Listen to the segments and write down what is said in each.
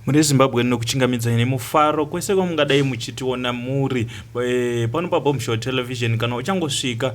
Muri Zimbabwe nokuchingamidza nemufaro kwese kwamungadai muchitiona muri pano paBombshell Television. Kana uchangosvika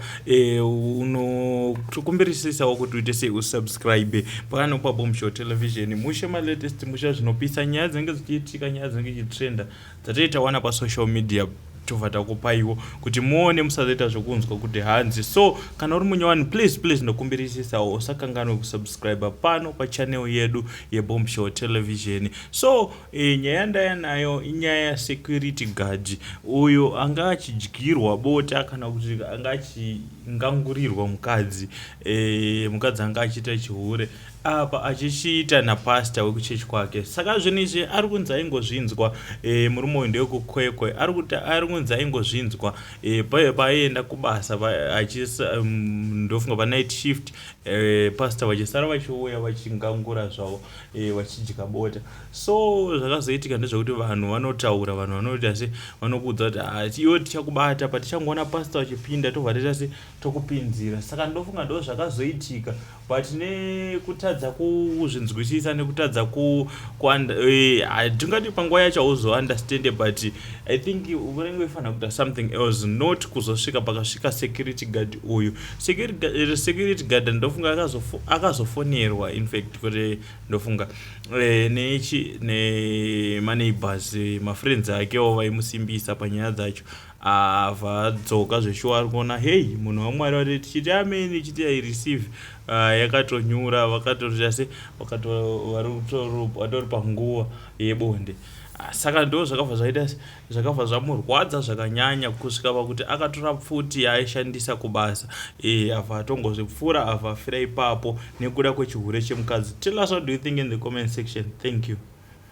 unokumbirisisawo kuti uite sei usubscribe pakano paBombshell Television. Mushe malatest musha zvinopisa nyaya dzinenge dzichiitika, nyaya dzinenge dzichitrenda dzatoitawana pasocial media tobva takupaiwo kuti muone musazoita zvokunzwa kuti hanzi. So kana uri munyowani please ndokumbirisisawo usakanganwe kusubscribe pano pachannel yedu yeBombshell Television. So nyaya ndaya nayo inyaya yasecurity guard uyo anga achidyirwa bota kana kuti anga achingangurirwa mukadzi anga achiita chihure apa achichiita naPastor wekuchechi kwake. Saka zvinizvi ari kunzi aingozvinzwa murume uyu ndewekukwekwe ari kunzi aingozvinzwa paenda kubasa ndofunga pa-night shift Pastor vachisara vachiuya vachingangura zvavo vachidya bota. So zvakazoitika ndezvekuti vanhu vanotaura, vanhu vanoita se vanokudza kuti iwe tichakubata patichangoona Pastor vachipinda tobva taita se tokupinzira. Saka ndofunga ndo zvakazoitika, but nekutadza kuzvinzwisisa nekutadza hatingati panguva yacho hauzounderstand, but I think unenge uifanira kuita something else, not kuzosvika pakasvika security guard uyu. Security guard ndofunga akazofonerwa in fact kuti ndofunga nemaneighbors mafriends akewo vaimusimbisa panyaya dzacho. Vadzoka zveshuwa ari kuona hei munhu waMwari wati tichiti ameni chiti aireceive yakatonyura vakatorita se vatori panguva yebonde. Saka ndo zvakabva zvamurwadza zvakanyanya kusvika pakuti akatora pfuti yaaishandisa kubasa abva atongozvipfura abva afira ipapo nekuda kwechihure chemukadzi. Tell us what do you think in the comment section. Thank you.